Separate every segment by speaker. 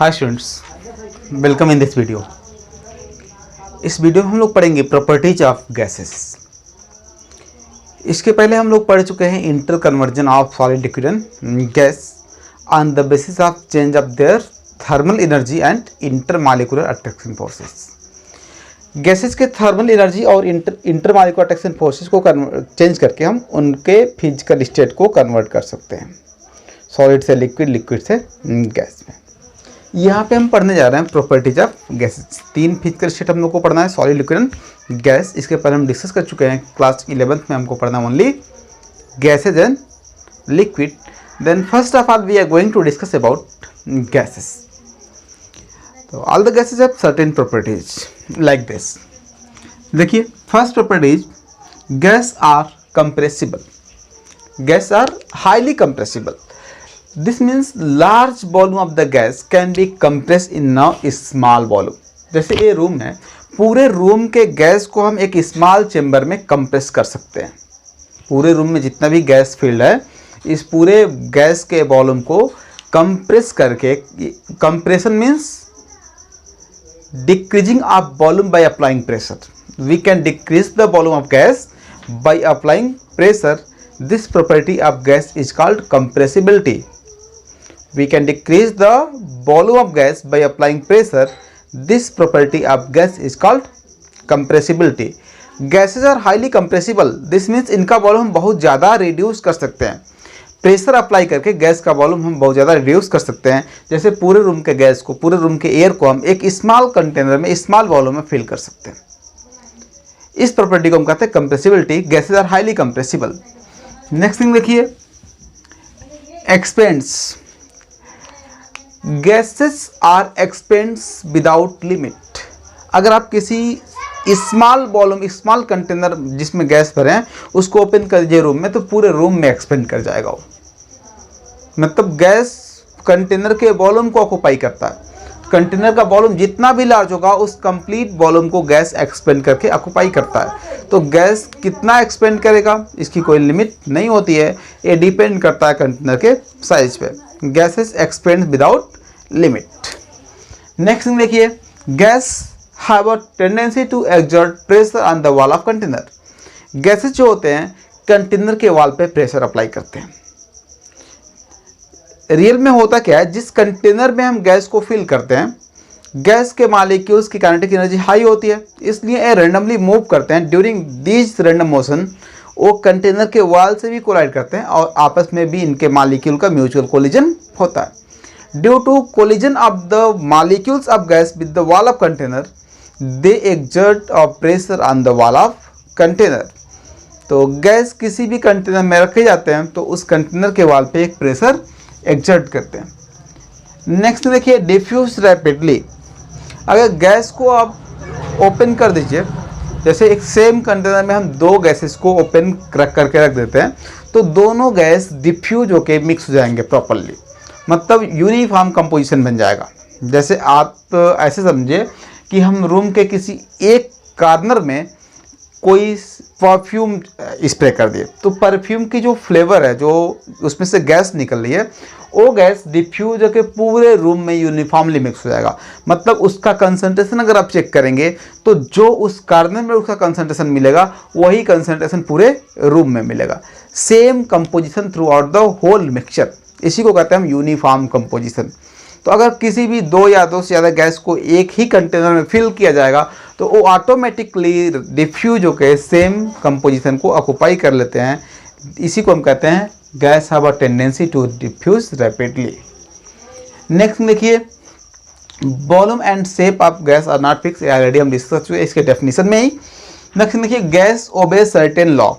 Speaker 1: Hi students, welcome in this video. इस video में हम लोग पढ़ेंगे प्रॉपर्टीज ऑफ गैसेस। इसके पहले हम लोग पढ़ चुके हैं inter conversion of solid liquid and gas on the basis of change of their thermal energy and intermolecular attraction forces. Gases के थर्मल एनर्जी और इंटरमॉलिक्यूलर अट्रैक्शन फोर्सेस को चेंज करके हम उनके फिजिकल स्टेट को कन्वर्ट कर सकते हैं, सॉलिड से लिक्विड, लिक्विड से गैस में। यहाँ पे हम पढ़ने जा रहे हैं properties of gases. 3 physical state हम लोग को पढ़ना है, सॉलिड, लिक्विड एंड गैस। इसके पहले हम डिस्कस कर चुके हैं, क्लास 11th में हमको पढ़ना only gases and liquid. Then first of all we are going to discuss about gases. तो all the gases have certain properties like this. देखिए, first properties, gas are compressible. Gas are highly compressible. This means large volume of the gas can be compressed in a small volume। जैसे ये room है, पूरे room के gas को हम एक small chamber में कंप्रेस कर सकते हैं। पूरे रूम में जितना भी गैस फील्ड है, इस पूरे गैस के वॉल्यूम को कंप्रेस करके, compression means decreasing of volume by applying pressure. We can decrease the volume of gas by applying pressure. This property of gas is called compressibility। We can decrease the volume of gas by applying pressure. This property of gas is called compressibility. Gases are highly compressible. This means इनका volume हम बहुत ज़्यादा reduce कर सकते हैं। Pressure apply करके gas का volume हम बहुत ज़्यादा रिड्यूस कर सकते हैं। जैसे पूरे रूम के गैस को, पूरे रूम के एयर को हम एक स्मॉल कंटेनर में, स्मॉल वॉल्यूम में फिल कर सकते हैं। इस प्रॉपर्टी को हम कहते हैं compressibility. Gases are highly compressible. Next thing देखिए, expands. Gases are expands without limit. अगर आप किसी स्मॉल वॉल्यूम, स्मॉल कंटेनर जिसमें गैस भरे हैं, उसको ओपन कर दीजिए रूम में, तो पूरे रूम में एक्सपेंड कर जाएगा वो। मतलब गैस कंटेनर के वॉल्यूम को ऑक्यूपाई करता है। कंटेनर का वॉल्यूम जितना भी लार्ज होगा, उस कंप्लीट वॉल्यूम को गैस एक्सपेंड करके ऑक्यूपाई करता है। तो गैस कितना एक्सपेंड करेगा, इसकी कोई लिमिट नहीं होती है। ये डिपेंड करता है कंटेनर के साइज पे। Gases expand without limit. Next thing देखिए, gas have a tendency to exert pressure on the wall of container. Gases जो होते हैं, कंटेनर के वॉल पे प्रेशर अप्लाई करते हैं। रियल में होता क्या है, जिस कंटेनर में हम गैस को फिल करते हैं, गैस के मॉलिक्यूल्स की काइनेटिक एनर्जी हाई होती है, इसलिए ये रैंडमली मूव करते हैं। ड्यूरिंग दिस रैंडम मोशन वो कंटेनर के वॉल से भी कोलाइड करते हैं और आपस में भी इनके मॉलिक्यूल का म्यूचुअल कोलिजन होता है। Due to collision of the molecules of gas with the wall of container, they exert a pressure on the wall of container। तो गैस किसी भी कंटेनर में रखे जाते हैं, तो उस कंटेनर के वॉल पे एक प्रेशर एक्सर्ट करते हैं। नेक्स्ट देखिए, डिफ्यूज रैपिडली। अगर गैस को आप ओपन कर दीजिए, जैसे एक सेम कंटेनर में हम 2 गैसेस को ओपन करके रख देते हैं, तो दोनों गैस डिफ्यूज होके मिक्स हो जाएंगे प्रॉपरली। मतलब यूनिफॉर्म कंपोजिशन बन जाएगा। जैसे आप ऐसे समझिए कि हम रूम के किसी एक कॉर्नर में कोई परफ्यूम स्प्रे कर दिए, तो परफ्यूम की जो फ्लेवर है, जो उसमें से गैस निकल रही है, वो गैस डिफ्यूज होकर पूरे रूम में यूनिफॉर्मली मिक्स हो जाएगा। मतलब उसका कंसंट्रेशन अगर आप चेक करेंगे, तो जो उस कॉर्नर में उसका कंसंट्रेशन मिलेगा, वही कंसंट्रेशन पूरे रूम में मिलेगा। Same composition throughout the whole mixture, इसी को कहते हैं हम यूनिफॉर्म कंपोजिशन। तो अगर किसी भी 2 या 2 से ज़्यादा गैस को एक ही कंटेनर में फिल किया जाएगा, तो वो ऑटोमेटिकली डिफ्यूज होकर सेम कंपोजिशन को ऑक्यूपाई कर लेते हैं। इसी को हम कहते हैं gas have a tendency to diffuse rapidly. Next देखिए, volume and shape of gas are not fix. Already हम डिस्कस कर चुके हैं इसके डेफिनेशन में ही। नेक्स्ट देखिए, gas obey certain law.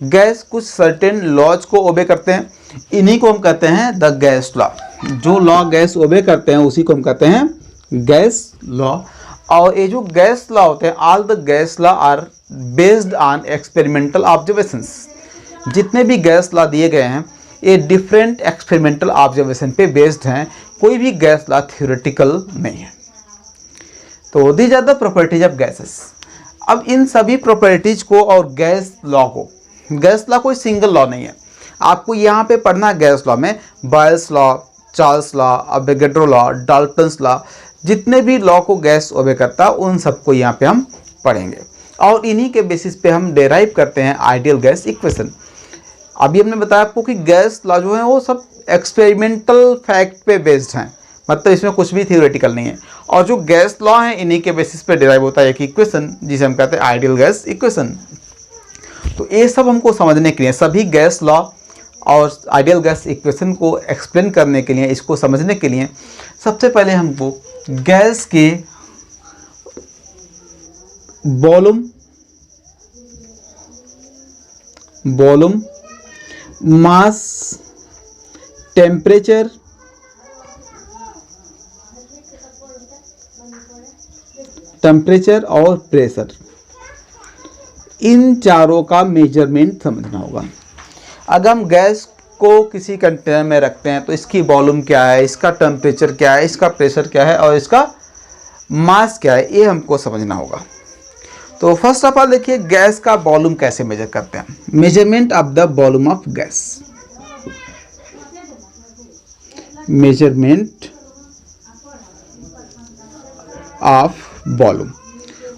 Speaker 1: Gas कुछ सर्टेन लॉज को ओबे करते हैं, इन्हीं को हम कहते हैं द गैस लॉ। जो लॉ गैस ओबे करते हैं, उसी को हम कहते हैं गैस लॉ। और ये जो गैस लॉ होते हैं, all the gas law are based on experimental observations. जितने भी गैस लॉ दिए गए हैं, ये डिफरेंट एक्सपेरिमेंटल ऑब्जर्वेशन पे बेस्ड हैं। कोई भी गैस लॉ थ्योरेटिकल नहीं है। तो these are the properties of gases. अब इन सभी प्रॉपर्टीज को और गैस लॉ को, गैस लॉ कोई सिंगल लॉ नहीं है। आपको यहाँ पे पढ़ना गैस लॉ में Boyle's law, Charles law, Avogadro law, Dalton's law, जितने भी लॉ को गैस ओबे करता है उन सबको यहाँ पे हम पढ़ेंगे और इन्हीं के बेसिस पे हम डेराइव करते हैं आइडियल गैस इक्वेशन। अभी हमने बताया आपको कि गैस लॉ जो है वो सब एक्सपेरिमेंटल फैक्ट पे बेस्ड हैं, मतलब इसमें कुछ भी थियोरेटिकल नहीं है, और जो गैस लॉ है इन्हीं के बेसिस पे डिराइव होता है एक इक्वेशन जिसे हम कहते हैं आइडियल गैस इक्वेशन। तो ये सब हमको समझने के लिए, सभी गैस लॉ और आइडियल गैस इक्वेशन को एक्सप्लेन करने के लिए, इसको समझने के लिए सबसे पहले हमको गैस के वॉल्यूम, मास, टेम्परेचर, और प्रेशर, इन चारों का मेजरमेंट समझना होगा। अगर हम गैस को किसी कंटेनर में रखते हैं तो इसकी वॉल्यूम क्या है, इसका टेम्परेचर क्या है, इसका प्रेशर क्या है और इसका मास क्या है, ये हमको समझना होगा। तो फर्स्ट ऑफ ऑल देखिए गैस का वॉल्यूम कैसे मेजर करते हैं। Measurement of the volume of gas, measurement of volume.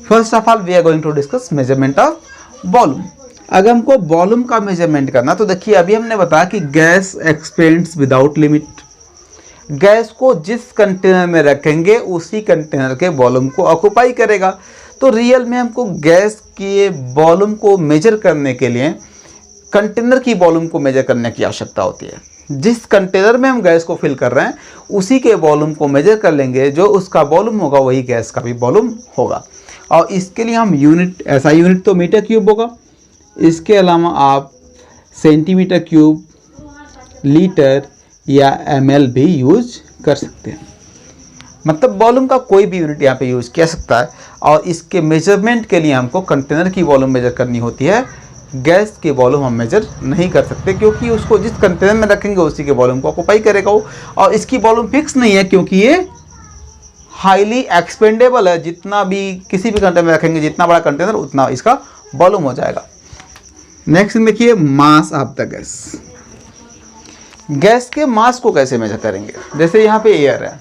Speaker 1: First of all we are going to discuss measurement of volume. अगर हमको वॉल्यूम का मेजरमेंट करना तो देखिए अभी हमने बताया कि gas expends without limit. Gas को जिस कंटेनर में रखेंगे उसी कंटेनर के वॉल्यूम को ऑक्यूपाई करेगा। तो रियल में हमको गैस के वॉल्यूम को मेजर करने के लिए कंटेनर की वॉल्यूम को मेजर करने की आवश्यकता होती है। जिस कंटेनर में हम गैस को फिल कर रहे हैं उसी के वॉल्यूम को मेजर कर लेंगे, जो उसका वॉल्यूम होगा वही गैस का भी वॉल्यूम होगा। और इसके लिए हम यूनिट, ऐसा यूनिट तो मीटर क्यूब होगा, इसके अलावा आप सेंटीमीटर क्यूब, लीटर या ml भी यूज कर सकते हैं। मतलब वॉल्यूम का कोई भी यूनिट यहाँ पे यूज किया सकता है। और इसके मेजरमेंट के लिए हमको कंटेनर की वॉल्यूम मेजर करनी होती है, गैस के वॉल्यूम हम मेजर नहीं कर सकते, क्योंकि उसको जिस कंटेनर में रखेंगे उसी के वॉल्यूम को ऑक्यूपाई करेगा वो। और इसकी वॉल्यूम फिक्स नहीं है क्योंकि ये हाईली एक्सपेंडेबल है। जितना भी किसी भी कंटेनर में रखेंगे, जितना बड़ा कंटेनर उतना इसका वॉल्यूम हो जाएगा। नेक्स्ट देखिए मास ऑफ द गैस। गैस के मास को कैसे मेजर करेंगे। जैसे यहाँ पे एयर है,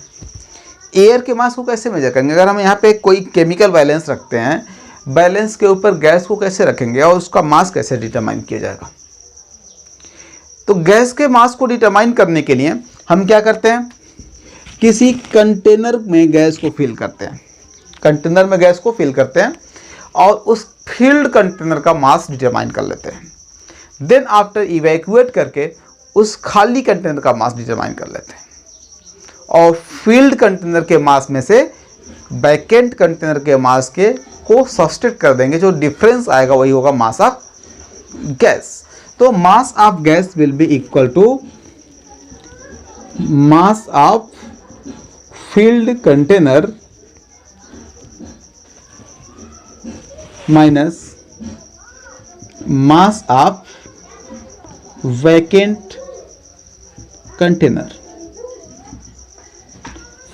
Speaker 1: एयर के मास को कैसे मेजर करेंगे। अगर हम यहाँ पे कोई केमिकल बैलेंस रखते हैं, बैलेंस के ऊपर गैस को कैसे रखेंगे और उसका मास कैसे डिटरमाइन किया जाएगा। तो गैस के मास को डिटरमाइन करने के लिए हम क्या करते हैं, किसी कंटेनर में गैस को फिल करते हैं, कंटेनर में गैस को फिल करते हैं और उस फिल्ड कंटेनर का मास डिटरमाइन कर लेते हैं। देन आफ्टर इवैक्यूएट करके उस खाली कंटेनर का मास डिटरमाइन कर लेते हैं और फील्ड कंटेनर के मास में से वैकेंट कंटेनर के मास के को सब्सट्रैक्ट कर देंगे। जो डिफरेंस आएगा वही होगा मास ऑफ गैस। तो mass of gas will be equal to mass of filled container minus mass of vacant container.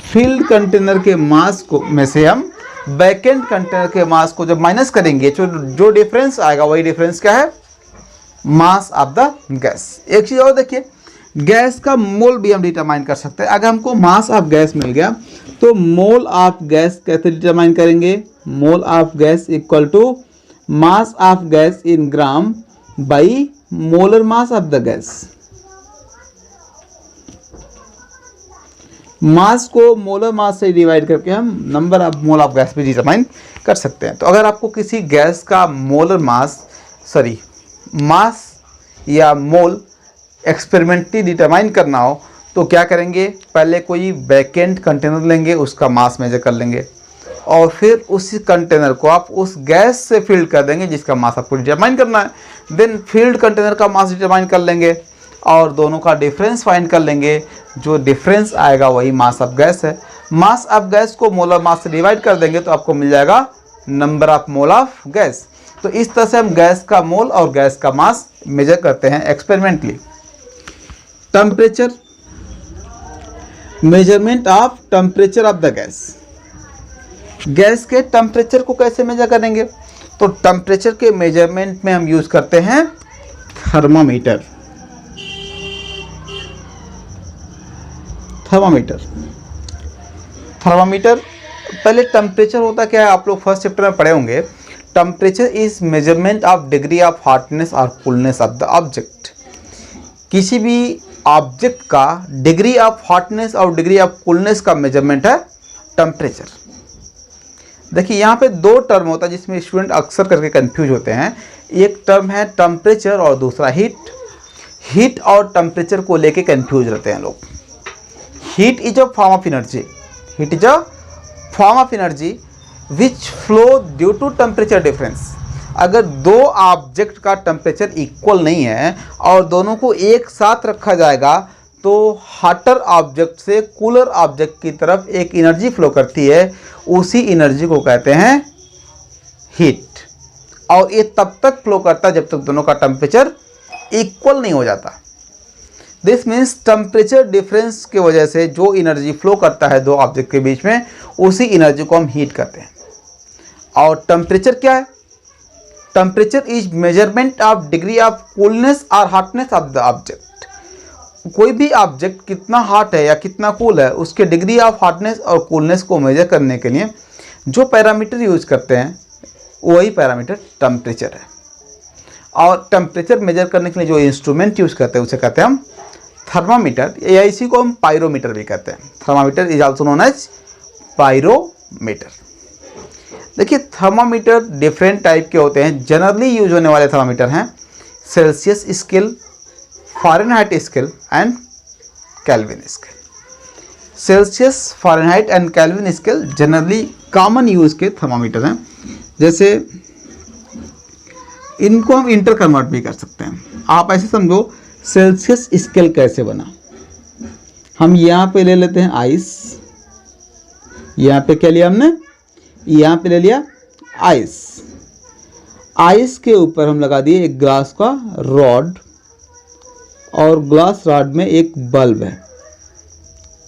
Speaker 1: Filled container के मास को में से हम वैकेंट कंटेनर के मास को जब माइनस करेंगे जो डिफरेंस आएगा वही डिफरेंस क्या है, मास ऑफ द गैस। एक चीज और देखिए, गैस का मोल भी हम डिटरमाइन कर सकते हैं। अगर हमको मास ऑफ गैस मिल गया तो मोल ऑफ गैस कैसे डिटरमाइन करेंगे, mole of gas equal to mass of gas in gram by molar mass of the gas. Mass को मोलर मास से डिवाइड करके हम number of mole of gas भी डिटरमाइन कर सकते हैं। तो अगर आपको किसी गैस का मोलर मास मास या मोल एक्सपेरिमेंटली डिटरमाइन करना हो तो क्या करेंगे, पहले कोई वैकेंट कंटेनर लेंगे, उसका मास मेजर कर लेंगे और फिर उसी कंटेनर को आप उस गैस से फिल्ड कर देंगे जिसका मास आपको डिटरमाइन करना है। देन फील्ड कंटेनर का मास डिटरमाइन कर लेंगे और दोनों का डिफरेंस फाइंड कर लेंगे। जो डिफरेंस आएगा वही मास ऑफ गैस है। मास ऑफ गैस को मोलर मास से डिवाइड कर देंगे तो आपको मिल जाएगा number of mole of gas. तो इस तरह से हम गैस का मोल और गैस का मास मेजर करते हैं experimentally. Temperature, measurement of temperature of the gas. Gas के टेम्परेचर को कैसे मेजर करेंगे, तो टेम्परेचर के मेजरमेंट में हम यूज करते हैं थर्मामीटर। थर्मामीटर। थर्मामीटर पहले टेम्परेचर होता क्या है, आप लोग फर्स्ट चैप्टर में पढ़े होंगे। Temperature is measurement of degree of hotness और कूलनेस ऑफ द ऑब्जेक्ट। किसी भी ऑब्जेक्ट का डिग्री ऑफ हॉटनेस और डिग्री ऑफ कूलनेस का मेजरमेंट है टेम्परेचर। देखिए यहाँ पे दो टर्म होता है जिसमें स्टूडेंट अक्सर करके कंफ्यूज होते हैं। एक टर्म है टेम्परेचर और दूसरा हीट। हीट और टेम्परेचर को लेके कंफ्यूज रहते हैं लोग। Heat is a form of energy, heat is a form of energy which flow due to temperature difference. अगर दो ऑब्जेक्ट का टेम्परेचर इक्वल नहीं है और दोनों को एक साथ रखा जाएगा तो हॉटर ऑब्जेक्ट से कूलर ऑब्जेक्ट की तरफ एक एनर्जी फ्लो करती है, उसी एनर्जी को कहते हैं हीट। और ये तब तक फ्लो करता है जब तक दोनों का टेम्परेचर इक्वल नहीं हो जाता। दिस मीन्स टेम्परेचर डिफरेंस की वजह से जो एनर्जी फ्लो करता है दो ऑब्जेक्ट के बीच में, उसी एनर्जी को हम हीट कहते हैं। और टेम्परेचर क्या है? Temperature is measurement of degree of coolness और हॉटनेस ऑफ द ऑब्जेक्ट। कोई भी ऑब्जेक्ट कितना हॉट है या कितना कूल है, उसके डिग्री ऑफ हॉटनेस और कूलनेस को मेजर करने के लिए जो पैरामीटर यूज करते हैं वही पैरामीटर टेम्परेचर है। और टेम्परेचर मेजर करने के लिए जो इंस्ट्रूमेंट यूज करते हैं उसे कहते हैं हम थर्मामीटर, या इसी को हम पायरोमीटर भी कहते हैं। Thermometer is also known as pyrometer. देखिए थर्मामीटर डिफरेंट टाइप के होते हैं। जनरली यूज होने वाले थर्मामीटर हैं Celsius scale, Fahrenheit scale and Kelvin scale. Celsius, Fahrenheit and Kelvin scale generally common use के थर्मामीटर हैं। जैसे इनको हम इंटर कन्वर्ट भी कर सकते हैं। आप ऐसे समझो सेल्सियस स्केल कैसे बना। हम यहाँ पे ले लेते हैं आइस, यहाँ पे क्या लिया हमने, यहाँ पे ले लिया आइस। आइस के ऊपर हम लगा दिए एक ग्लास का रॉड और ग्लास रॉड में एक बल्ब है,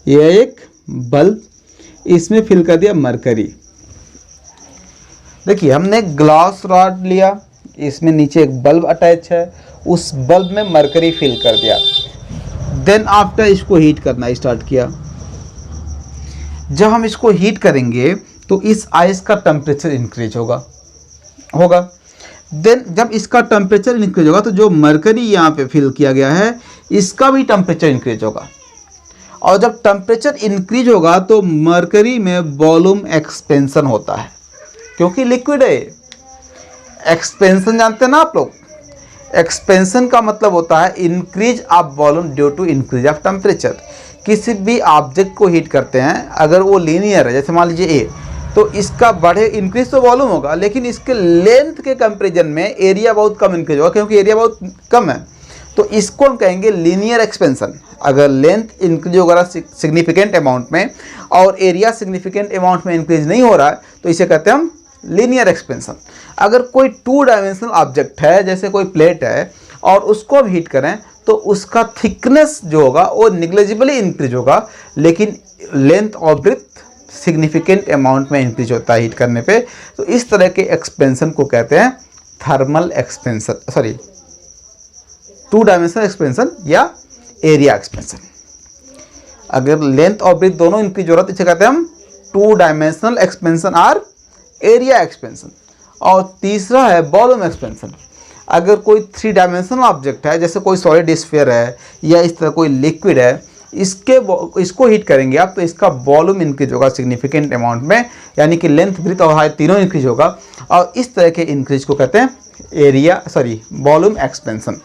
Speaker 1: यह एक बल्ब, इसमें फिल कर दिया मरकरी। देखिए हमने ग्लास रॉड लिया, इसमें नीचे एक बल्ब अटैच है, उस बल्ब में मरकरी फिल कर दिया। देन आफ्टर इसको हीट करना स्टार्ट किया। जब हम इसको हीट करेंगे तो इस आइस का टेम्परेचर इंक्रीज होगा। देन जब इसका टेम्परेचर इंक्रीज होगा तो जो मरकरी यहाँ पे फिल किया गया है इसका भी टेम्परेचर इंक्रीज होगा। और जब टेम्परेचर इंक्रीज होगा तो मरकरी में वॉल्यूम एक्सपेंशन होता है, क्योंकि लिक्विड है। एक्सपेंशन जानते हैं ना आप लोग? एक्सपेंशन का मतलब होता है increase of volume due to increase of temperature. किसी भी ऑब्जेक्ट को हीट करते हैं, अगर वो लीनियर है, जैसे मान लीजिए ए, तो इसका बढ़े इंक्रीज तो वॉल्यूम होगा, लेकिन इसके लेंथ के कंपैरिजन में एरिया बहुत कम इंक्रीज होगा, क्योंकि एरिया बहुत कम है। तो इसको हम कहेंगे लीनियर एक्सपेंशन। अगर लेंथ इंक्रीज होगा सिग्निफिकेंट अमाउंट में और एरिया सिग्निफिकेंट अमाउंट में इंक्रीज नहीं हो रहा है तो इसे कहते हैं हम लीनियर एक्सपेंशन। अगर कोई 2 डायमेंशनल ऑब्जेक्ट है, जैसे कोई प्लेट है, और उसको हम हीट करें तो उसका थिकनेस जो होगा वो निग्लिजिबली इंक्रीज होगा, लेकिन लेंथ और ब्रेड्थ सिग्निफिकेंट अमाउंट में इंक्रीज होता है हीट करने पे। तो इस तरह के एक्सपेंशन को कहते हैं thermal expansion, sorry 2 dimensional expansion या एरिया एक्सपेंशन। अगर लेंथ और ब्रेड्थ दोनों इंक्रीज हो रहा है तो इसे कहते हैं हम 2 डायमेंशनल एक्सपेंशन और एरिया एक्सपेंशन। और तीसरा है वॉल्यूम एक्सपेंशन। अगर कोई 3 डायमेंशनल ऑब्जेक्ट है, जैसे कोई सॉलिड स्फीयर है या इस तरह कोई लिक्विड है, इसको हीट करेंगे आप तो इसका वॉल्यूम इंक्रीज होगा सिग्निफिकेंट अमाउंट में, यानी कि लेंथ, ब्रेड्थ और हाइट तीनों इंक्रीज होगा। और इस तरह के इंक्रीज को कहते हैं वॉल्यूम एक्सपेंशन।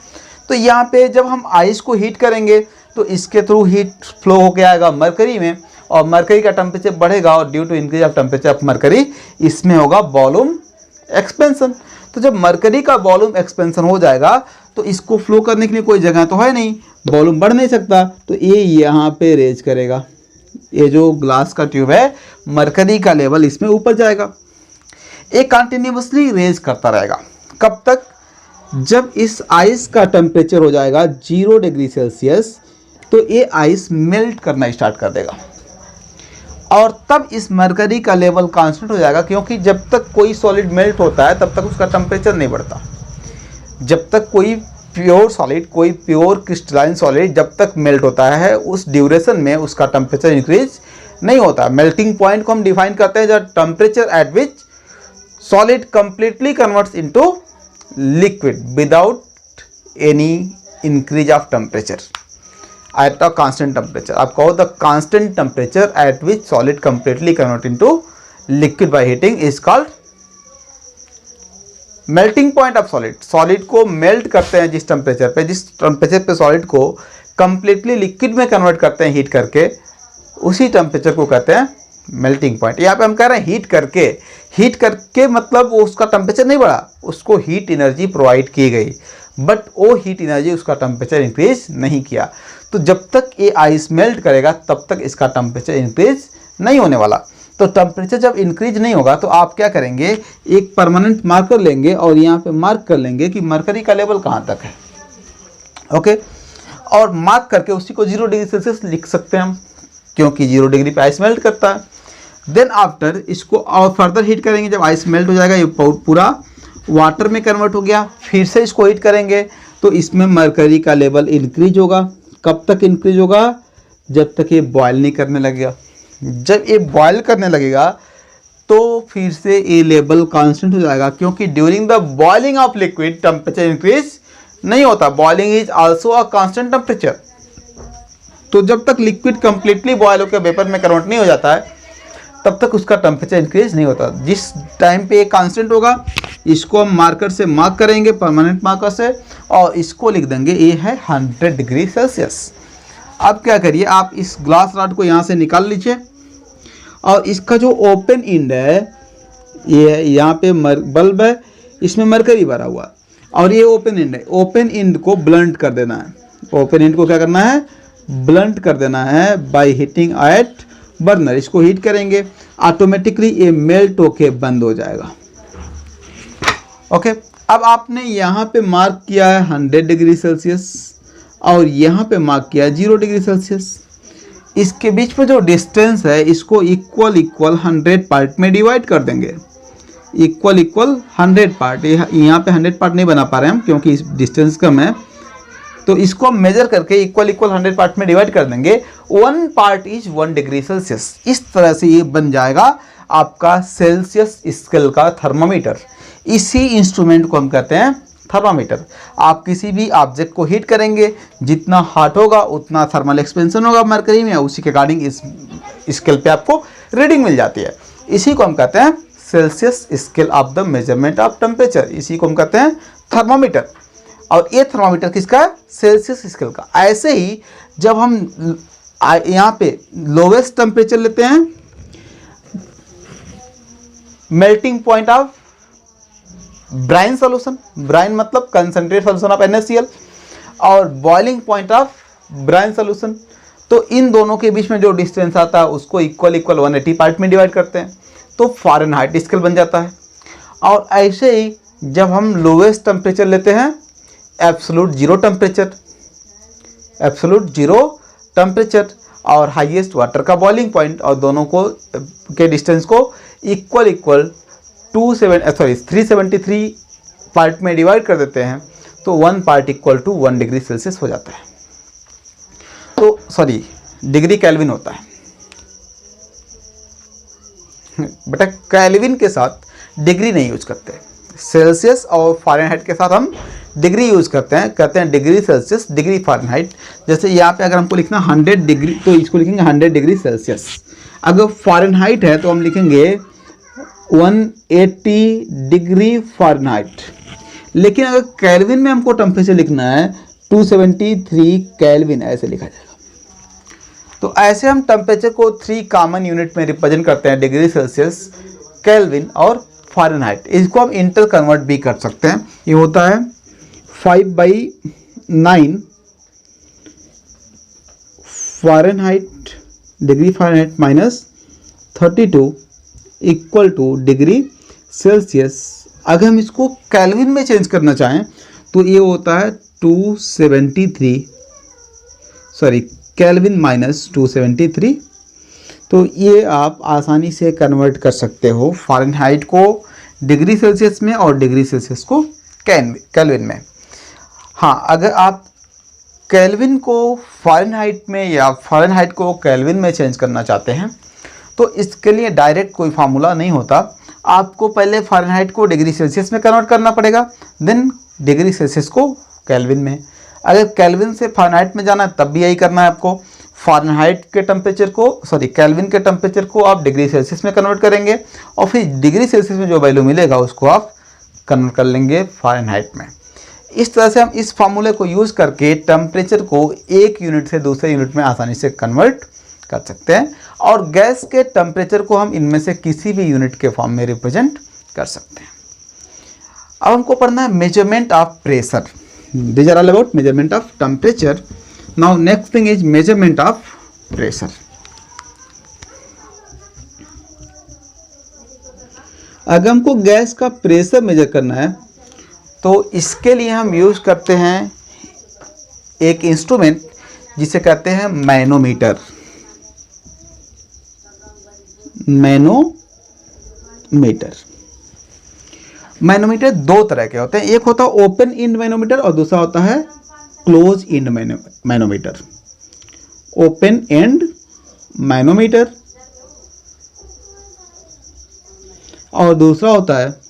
Speaker 1: तो यहाँ पे जब हम आइस को हीट करेंगे तो इसके थ्रू हीट फ्लो होकर आएगा मरकरी में, और मरकरी का टेम्परेचर बढ़ेगा और due to increase of temperature of mercury इसमें होगा वॉल्यूम एक्सपेंशन। तो जब मरकरी का वॉल्यूम एक्सपेंशन हो जाएगा तो इसको फ्लो करने के लिए कोई जगह तो है नहीं, वॉल्यूम बढ़ नहीं सकता, तो ये यहाँ पे रेज करेगा। ये जो ग्लास का ट्यूब है, मरकरी का लेवल इसमें ऊपर जाएगा। ये कंटिन्यूसली रेज करता रहेगा। कब तक? जब इस आइस का टेम्परेचर हो जाएगा 0 डिग्री सेल्सियस तो ये आइस मेल्ट करना स्टार्ट कर देगा, और तब इस मरकरी का लेवल कांस्टेंट हो जाएगा, क्योंकि जब तक कोई सॉलिड मेल्ट होता है तब तक उसका टेम्परेचर नहीं बढ़ता। जब तक कोई प्योर सॉलिड, कोई प्योर क्रिस्टलाइन सॉलिड जब तक मेल्ट होता है उस ड्यूरेशन में उसका टेम्परेचर इंक्रीज नहीं होता। मेल्टिंग पॉइंट को हम डिफाइन करते हैं the temperature at which solid completely converts into liquid without any increase of temperature at a constant temperature. आप कहो the constant temperature at which solid completely convert into liquid by heating is called melting point of solid. Solid को melt करते हैं जिस temperature पे solid को completely liquid में convert करते हैं हीट करके, उसी टेम्परेचर को कहते हैं मेल्टिंग पॉइंट। यहाँ पे हम कह रहे हैं हीट करके मतलब उसका टेम्परेचर नहीं बढ़ा, उसको हीट एनर्जी प्रोवाइड की गई, बट वो हीट एनर्जी उसका टेम्परेचर इंक्रीज नहीं किया। तो जब तक ये आइस मेल्ट करेगा तब तक इसका टेम्परेचर इंक्रीज नहीं होने वाला। तो टेम्परेचर जब इंक्रीज नहीं होगा तो आप क्या करेंगे, एक परमानेंट मार्कर लेंगे और यहाँ पे मार्क कर लेंगे कि मरकरी का लेवल कहाँ तक है। ओके, और मार्क करके उसी को 0 डिग्री सेल्सियस लिख सकते हैं हम, क्योंकि 0 डिग्री पे आइस मेल्ट करता है। देन आफ्टर इसको और फर्दर हीट करेंगे। जब आइस मेल्ट हो जाएगा, ये पूरा वाटर में कन्वर्ट हो गया, फिर से इसको हीट करेंगे तो इसमें मरकरी का लेवल इंक्रीज होगा। कब तक इंक्रीज होगा? जब तक ये बॉयल नहीं करने लगेगा। जब ये बॉयल करने लगेगा तो फिर से ये लेवल कांस्टेंट हो जाएगा, क्योंकि during the boiling of liquid temperature increase नहीं होता। Boiling is also a constant temperature. तो जब तक लिक्विड कंप्लीटली बॉयल होकर वेपर में कन्वर्ट नहीं हो जाता है तब तक उसका टेम्परेचर इंक्रीज नहीं होता। जिस टाइम पे ये कांस्टेंट होगा इसको हम मार्कर से मार्क करेंगे, परमानेंट मार्कर से, और इसको लिख देंगे ये है 100 डिग्री सेल्सियस। अब क्या करिए, आप इस ग्लास रॉड को यहाँ से निकाल लीजिए और इसका जो ओपन एंड है, ये यहाँ पे बल्ब है, इसमें मरकरी भरा हुआ और ये ओपन एंड है। ओपन एंड को ब्लंट कर देना है। ओपन एंड को क्या करना है? ब्लंट कर देना है बाय हीटिंग एट बर्नर। इसको हीट करेंगे, ऑटोमेटिकली ये मेल्ट होके बंद हो जाएगा। ओके, अब आपने यहाँ पे मार्क किया है 100 डिग्री सेल्सियस और यहाँ पे मार्क किया है 0 डिग्री सेल्सियस। इसके बीच में जो डिस्टेंस है इसको इक्वल 100 पार्ट में डिवाइड कर देंगे। इक्वल 100 पार्ट, यहाँ पे 100 पार्ट नहीं बना पा रहे हैं हम क्योंकि इस डिस्टेंस कम है, तो इसको हम मेजर करके इक्वल 100 पार्ट में डिवाइड कर देंगे। 1 पार्ट इज 1 डिग्री सेल्सियस। इस तरह से ये बन जाएगा आपका सेल्सियस स्केल का थर्मामीटर। इसी इंस्ट्रूमेंट को हम कहते हैं थर्मामीटर। आप किसी भी ऑब्जेक्ट को हीट करेंगे, जितना हॉट होगा उतना थर्मल एक्सपेंशन होगा मरकरी में, उसी के अकॉर्डिंग इस स्केल पे आपको रीडिंग मिल जाती है। इसी को हम कहते हैं Celsius scale of the measurement of temperature. इसी को हम कहते हैं थर्मामीटर। और ये थर्मामीटर किसका है? सेल्सियस स्केल का। ऐसे ही जब हम यहाँ पे लोवेस्ट टेम्परेचर लेते हैं, melting point of brine solution, brine मतलब कंसंट्रेट सॉल्यूशन ऑफ NaCl, और boiling point of brine solution, तो इन दोनों के बीच में जो डिस्टेंस आता है उसको इक्वल 180 पार्ट में डिवाइड करते हैं तो फ़ारेनहाइट स्केल बन जाता है। और ऐसे ही जब हम लोवेस्ट टेम्परेचर लेते हैं, एब्सोल्यूट जीरो टेम्परेचर, और हाईएस्ट वाटर का बॉइलिंग पॉइंट, और दोनों को के डिस्टेंस को इक्वल 373 पार्ट में डिवाइड कर देते हैं तो 1 part equal to 1 degree Celsius हो जाता है। तो सॉरी, डिग्री केल्विन होता है बेटा। केल्विन के साथ डिग्री नहीं यूज करते। सेल्सियस और फ़ारेनहाइट के साथ हम डिग्री यूज करते हैं, कहते हैं डिग्री सेल्सियस, डिग्री फ़ारेनहाइट। जैसे यहाँ पे अगर हमको लिखना 100 डिग्री तो इसको लिखेंगे 100 डिग्री सेल्सियस। अगर फ़ारेनहाइट है तो हम लिखेंगे 180 डिग्री फ़ारेनहाइट। लेकिन अगर केल्विन में हमको टेम्परेचर लिखना है 273 केल्विन, ऐसे लिखा जाएगा। तो ऐसे हम टेम्परेचर को 3 कॉमन यूनिट में रिप्रेजेंट करते हैं, डिग्री सेल्सियस, केल्विन और फ़ारेनहाइट। इसको हम इंटर कन्वर्ट भी कर सकते हैं। ये होता है 5/9 Fahrenheit, degree Fahrenheit minus 32 equal two degree Celsius. अगर हम इसको केल्विन में चेंज करना चाहें तो ये होता है 273, सॉरी केल्विन माइनस 273। तो ये आप आसानी से कन्वर्ट कर सकते हो फ़ारेनहाइट को डिग्री सेल्सियस में और डिग्री सेल्सियस को केल्विन में। हाँ, अगर आप केल्विन को फ़ारेनहाइट में या फ़ारेनहाइट को केल्विन में चेंज करना चाहते हैं तो इसके लिए डायरेक्ट कोई फार्मूला नहीं होता। आपको पहले फ़ारेनहाइट को डिग्री सेल्सियस में कन्वर्ट करना पड़ेगा, देन डिग्री सेल्सियस को केल्विन में। अगर केल्विन से फ़ारेनहाइट में जाना है तब भी यही करना है आपको। फ़ारेनहाइट के टेम्परेचर को केल्विन के टेम्परेचर को आप डिग्री सेल्सियस में कन्वर्ट करेंगे और फिर डिग्री सेल्सियस में जो वैल्यू मिलेगा उसको आप कन्वर्ट कर लेंगे फ़ारेनहाइट में। इस तरह से हम इस फार्मूले को यूज़ करके टेम्परेचर को एक यूनिट से दूसरे यूनिट में आसानी से कन्वर्ट कर सकते हैं और गैस के टेम्परेचर को हम इनमें से किसी भी यूनिट के फॉर्म में रिप्रेजेंट कर सकते हैं। अब हमको पढ़ना है measurement of pressure. These are all about measurement of temperature. Now next thing is measurement of pressure. अगर हमको गैस का प्रेशर मेजर करना है तो इसके लिए हम यूज़ करते हैं एक इंस्ट्रूमेंट जिसे कहते हैं मैनोमीटर। मैनोमीटर दो तरह के होते हैं, एक होता है ओपन इंड मैनोमीटर और दूसरा होता है close end manometer. Open end manometer और दूसरा होता है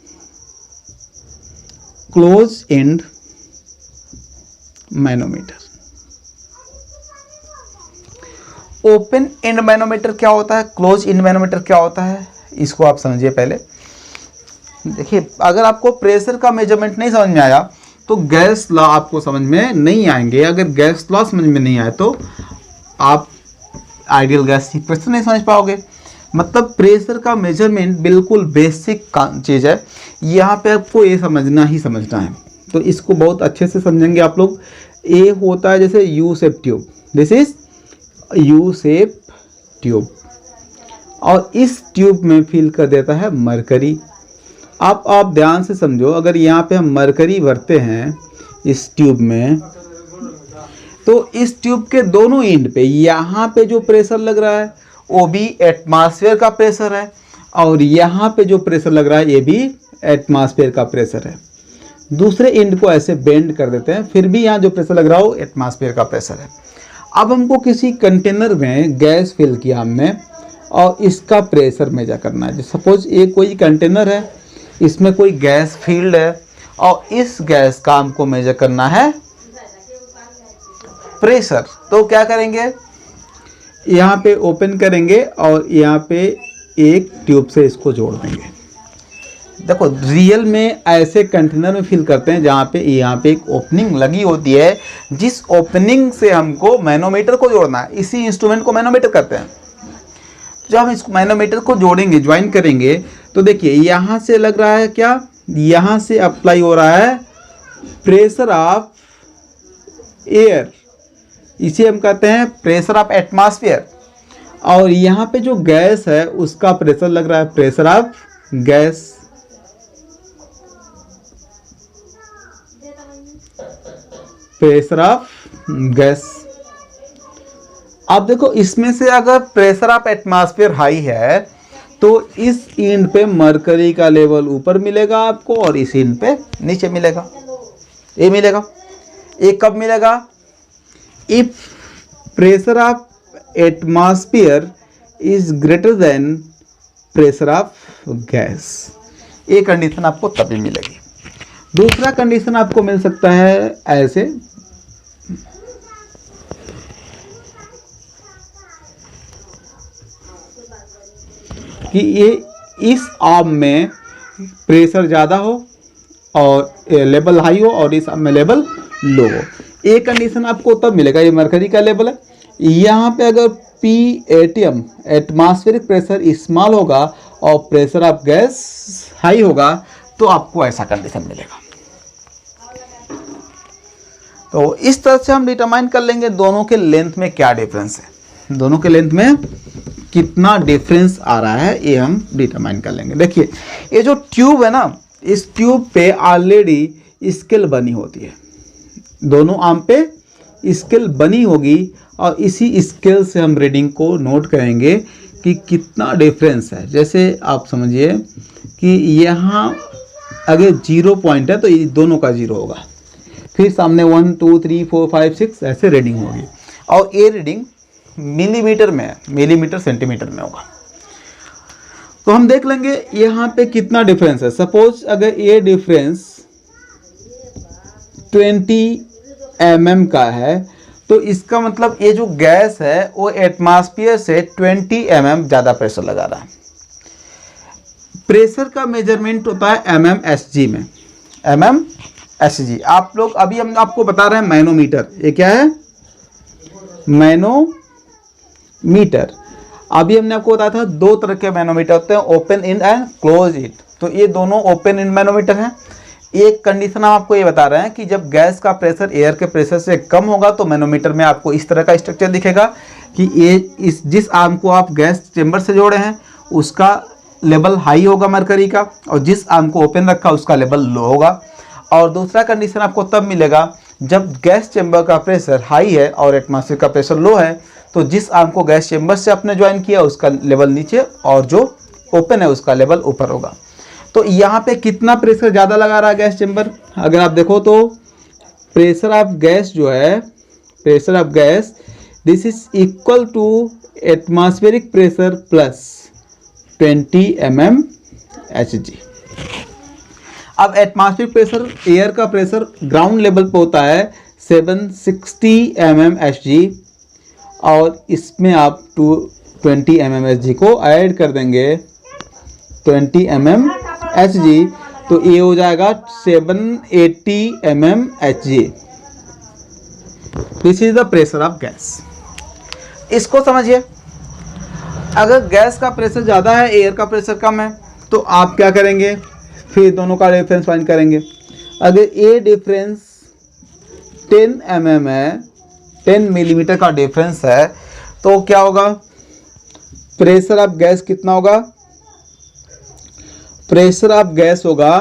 Speaker 1: close end manometer. Open end manometer क्या होता है, क्लोज एंड मैनोमीटर क्या होता है, इसको आप समझिए पहले। देखिए, अगर आपको प्रेशर का मेजरमेंट नहीं समझ में आया तो गैस लॉ आपको समझ में नहीं आएंगे। अगर गैस लॉ समझ में नहीं आए तो आप आइडियल गैस प्रेशर नहीं समझ पाओगे। मतलब प्रेशर का मेजरमेंट बिल्कुल बेसिक चीज़ है, यहाँ पे आपको ये समझना ही समझना है। तो इसको बहुत अच्छे से समझेंगे आप लोग। ए होता है जैसे U shape tube, this is U shape tube, और इस ट्यूब में फिल कर देता है मरकरी। आप ध्यान से समझो, अगर यहाँ पे हम मरकरी भरते हैं इस ट्यूब में तो इस ट्यूब के दोनों एंड पे यहाँ पे जो प्रेशर लग रहा है वो भी एटमॉस्फेयर का प्रेशर है और यहाँ पे जो प्रेशर लग रहा है ये भी एटमॉस्फेयर का प्रेशर है। दूसरे एंड को ऐसे बेंड कर देते हैं, फिर भी यहाँ जो प्रेशर लग रहा हो एटमॉस्फेयर का प्रेशर है। अब हमको किसी कंटेनर में गैस फिल किया हमने और इसका प्रेशर मेजर करना है। सपोज ये कोई कंटेनर है, इसमें कोई गैस फील्ड है और इस गैस का हमको मेजर करना है प्रेशर। तो क्या करेंगे, यहाँ पे ओपन करेंगे और यहाँ पे एक ट्यूब से इसको जोड़ देंगे। देखो, रियल में ऐसे कंटेनर में फिल करते हैं जहाँ पे यहाँ पे एक ओपनिंग लगी होती है, जिस ओपनिंग से हमको मैनोमीटर को जोड़ना है। इसी इंस्ट्रूमेंट को मैनोमीटर कहते हैं। जब हम इस मैनोमीटर को जोड़ेंगे, ज्वाइन करेंगे, तो देखिए यहाँ से लग रहा है क्या, यहाँ से अप्लाई हो रहा है प्रेशर ऑफ एयर, इसे हम कहते हैं प्रेशर ऑफ एटमॉस्फेयर। और यहाँ पे जो गैस है उसका प्रेशर लग रहा है pressure of gas. Pressure of gas. अब देखो, इसमें से अगर प्रेशर ऑफ एटमॉस्फेयर हाई है तो इस एंड पे मरकरी का लेवल ऊपर मिलेगा आपको और इस एंड पे नीचे मिलेगा। ये मिलेगा, ये कब मिलेगा, if pressure of atmosphere is greater than pressure of gas. ये कंडीशन आपको तभी मिलेगी। दूसरा कंडीशन आपको मिल सकता है ऐसे, कि ये इस आर्म में प्रेशर ज़्यादा हो और लेवल हाई हो और इस आर्म में लेवल लो हो। ये कंडीशन आपको तब मिलेगा, ये मरकरी का लेवल है। यहाँ पे अगर PATM एटमॉस्फेरिक प्रेशर स्मॉल होगा और प्रेशर ऑफ गैस हाई होगा तो आपको ऐसा कंडीशन मिलेगा। तो इस तरह से हम डिटरमाइन कर लेंगे दोनों के लेंथ में क्या डिफरेंस है, दोनों के लेंथ में कितना डिफरेंस आ रहा है, ये हम डिटरमाइन कर लेंगे। देखिए, ये जो ट्यूब है ना, इस ट्यूब पे ऑलरेडी स्केल बनी होती है, दोनों आर्म पे स्केल बनी होगी और इसी स्केल से हम रीडिंग को नोट करेंगे कि कितना डिफरेंस है। जैसे आप समझिए कि यहाँ अगर 0 पॉइंट है तो ये दोनों का 0 होगा, फिर सामने 1 2 3 4 5 6 ऐसे रीडिंग होगी, और ये रीडिंग मिलीमीटर में है, मिलीमीटर सेंटीमीटर में होगा। तो हम देख लेंगे यहाँ पे कितना डिफरेंस है। सपोज अगर ये डिफरेंस 20 mm का है, तो इसका मतलब ये जो गैस है वो एटमॉस्फेयर से 20 mm ज़्यादा प्रेशर लगा रहा है। प्रेशर का मेजरमेंट होता है mmHg में, mmHg। आप लोग अभी हम आपको बता रहे हैं मैनोमीटर, ये क्या है मैनोमीटर। अभी हमने आपको बताया था दो तरह के मैनोमीटर होते हैं, open end and close end. तो ये दोनों ओपन इंड मैनोमीटर हैं। एक कंडीशन हम आपको ये बता रहे हैं कि जब गैस का प्रेशर एयर के प्रेशर से कम होगा तो मैनोमीटर में आपको इस तरह का स्ट्रक्चर दिखेगा कि ये जिस आर्म को आप गैस चेंबर से जोड़े हैं उसका लेवल हाई होगा मरकरी का, और जिस आर्म को ओपन रखा उसका लेवल लो होगा। और दूसरा कंडीशन आपको तब मिलेगा जब गैस चेंबर का प्रेशर हाई है और एटमॉस्फेयर का प्रेशर लो है, तो जिस आर्म को गैस चेंबर से आपने ज्वाइन किया उसका लेवल नीचे और जो ओपन है उसका लेवल ऊपर होगा। तो यहाँ पे कितना प्रेशर ज़्यादा लगा रहा है गैस चेंबर, अगर आप देखो तो प्रेशर ऑफ गैस जो है, pressure of gas this is equal to atmospheric pressure plus 20 mmHg। अब एटमॉस्फेरिक प्रेशर, एयर का प्रेशर ग्राउंड लेवल पे होता है 760 mmHg, और इसमें आप 20 mmHg को ऐड कर देंगे 20 mmHg, तो ये हो जाएगा 780 mmHg। This is the pressure of gas. इसको समझिए, अगर गैस का प्रेशर ज़्यादा है एयर का प्रेशर कम है तो आप क्या करेंगे, फिर दोनों का डिफरेंस फाइंड करेंगे। अगर ये डिफरेंस 10 mm है, 10 मिलीमीटर का डिफरेंस है, तो क्या होगा, प्रेशर ऑफ गैस कितना होगा, प्रेशर ऑफ गैस होगा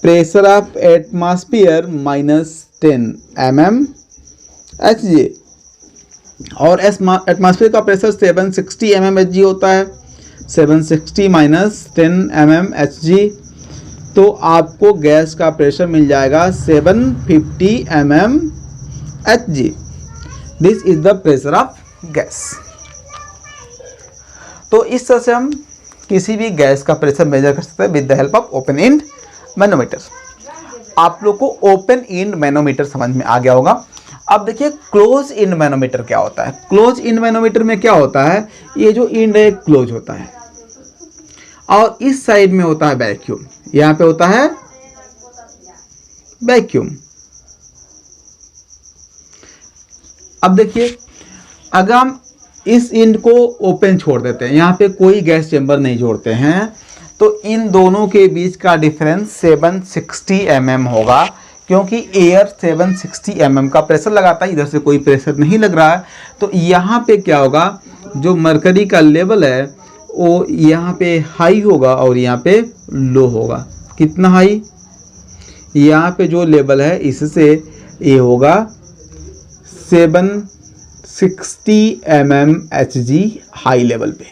Speaker 1: pressure of atmosphere minus 10 mmHg, और एटमॉस्फेयर का प्रेशर 760 mmHg होता है, 760 माइनस 10 mmHg, तो आपको गैस का प्रेशर मिल जाएगा 750 mmHg। This is the pressure of gas. तो इस तरह से हम किसी भी गैस का प्रेशर मेजर कर सकते हैं with the help of open end manometer. आप लोग को ओपन इंड मैनोमीटर समझ में आ गया होगा। अब देखिए क्लोज इंड मैनोमीटर क्या होता है। क्लोज इंड मैनोमीटर में क्या होता है, ये जो इंड है क्लोज होता है और इस साइड में होता है वैक्यूम, यहाँ पे होता है वैक्यूम। अब देखिए अगर हम इस इंड को ओपन छोड़ देते हैं, यहाँ पे कोई गैस चेंबर नहीं जोड़ते हैं, तो इन दोनों के बीच का डिफरेंस 760 mm होगा, क्योंकि एयर 760 mm का प्रेशर लगाता है, इधर से कोई प्रेशर नहीं लग रहा है। तो यहाँ पे क्या होगा, जो मरकरी का लेवल है वो यहाँ पे हाई होगा और यहाँ पे लो होगा। कितना हाई, यहाँ पे जो लेवल है इससे ये होगा 760 mmHg हाई लेवल पे।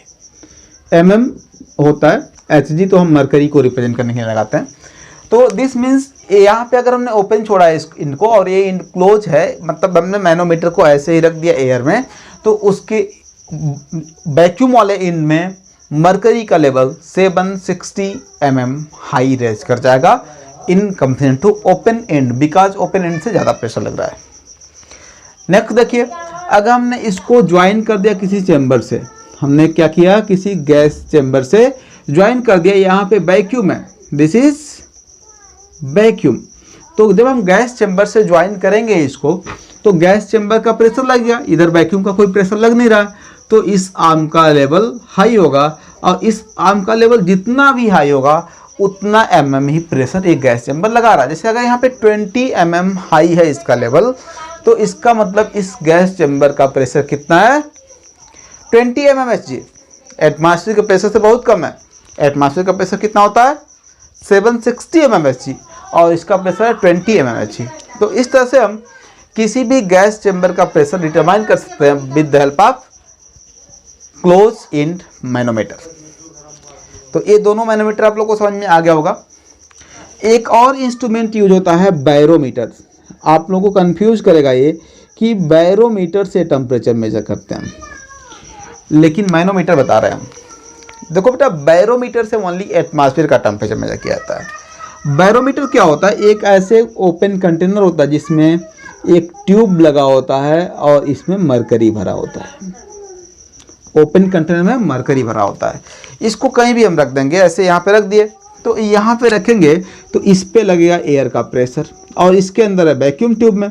Speaker 1: mm होता है, Hg तो हम मरकरी को रिप्रेजेंट करने के लिए लगाते हैं। तो दिस मीन्स यहाँ पे अगर हमने ओपन छोड़ा है इनको और ये इंड क्लोज है, मतलब हमने मैनोमीटर को ऐसे ही रख दिया एयर में, तो उसके वैक्यूम वाले इंड में मरकरी का लेवल 760 mm हाई रेज कर जाएगा in compare to open end, because open end से ज़्यादा प्रेशर लग रहा है। नेक्स्ट देखिए, अगर हमने इसको ज्वाइन कर दिया किसी चेंबर से, हमने क्या किया, किसी गैस चेंबर से ज्वाइन कर दिया, यहाँ पे वैक्यूम है, दिस इज वैक्यूम। तो जब हम गैस चेंबर से ज्वाइन करेंगे इसको, तो गैस चेंबर का प्रेशर लग गया, इधर वैक्यूम का कोई प्रेशर लग नहीं रहा, तो इस आर्म का लेवल हाई होगा, और इस आर्म का लेवल जितना भी हाई होगा उतना mm ही प्रेशर एक गैस चेंबर लगा रहा है। जैसे अगर यहाँ पे 20 mm हाई है इसका लेवल, तो इसका मतलब इस गैस चेंबर का प्रेशर कितना है, 20 mmHg। एटमॉस्फेयर के प्रेशर से बहुत कम है। एटमॉस्फेयर का प्रेशर कितना होता है, 760 mmHg, और इसका प्रेशर है 20 mmHg। तो इस तरह से हम किसी भी गैस चेंबर का प्रेशर डिटरमाइन कर सकते हैं with the help of close end manometer. तो ये दोनों मैनोमीटर आप लोग को समझ में आ गया होगा। एक और इंस्ट्रूमेंट यूज होता है बैरोमीटर। आप लोगों को कंफ्यूज करेगा ये कि बैरोमीटर से टेम्परेचर मेजर करते हैं, लेकिन मैनोमीटर बता रहे हैं हम। देखो बेटा, बैरोमीटर से ओनली एटमॉस्फेयर का टेम्परेचर मेजर किया जाता है। बैरोमीटर क्या होता है? एक ऐसे ओपन कंटेनर होता है जिसमें एक ट्यूब लगा होता है और इसमें मरकरी भरा होता है। ओपन कंटेनर में मरकरी भरा होता है। इसको कहीं भी हम रख देंगे, ऐसे यहाँ पे रख दिए, तो यहाँ पे रखेंगे तो इस पे लगेगा एयर का प्रेशर, और इसके अंदर है वैक्यूम ट्यूब में,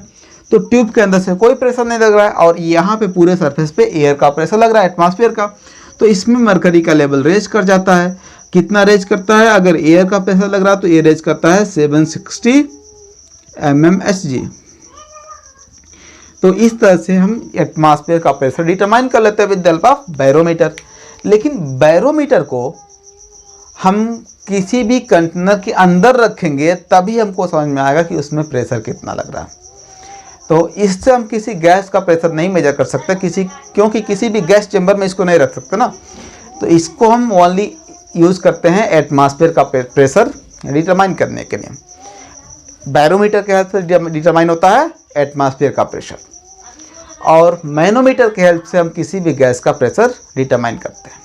Speaker 1: तो ट्यूब के अंदर से कोई प्रेशर नहीं लग रहा है, और यहाँ पे पूरे सरफेस पे एयर का प्रेशर लग रहा है, एटमॉस्फेयर का। तो इसमें मरकरी का लेवल रेज कर जाता है। कितना रेज करता है? अगर एयर का प्रेशर लग रहा है तो ये रेज करता है 760 mmHg। तो इस तरह से हम एटमॉस्फेयर का प्रेशर डिटरमाइन कर लेते हैं with the help of barometer. लेकिन बैरोमीटर को हम किसी भी कंटेनर के अंदर रखेंगे तभी हमको समझ में आएगा कि उसमें प्रेशर कितना लग रहा है। तो इससे हम किसी गैस का प्रेशर नहीं मेजर कर सकते, क्योंकि किसी भी गैस चैम्बर में इसको नहीं रख सकते ना। तो इसको हम ओनली यूज़ करते हैं एटमॉस्फेयर का प्रेशर डिटरमाइन करने के लिए। बैरोमीटर के हेल्प से डिटरमाइन होता है एटमॉस्फेयर का प्रेशर, और मैनोमीटर के हेल्प से हम किसी भी गैस का प्रेशर डिटरमाइन करते हैं।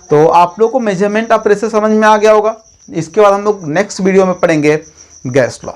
Speaker 1: तो आप लोगों को मेजरमेंट ऑफ प्रेशर समझ में आ गया होगा। इसके बाद हम लोग नेक्स्ट वीडियो में पढ़ेंगे गैस लॉ।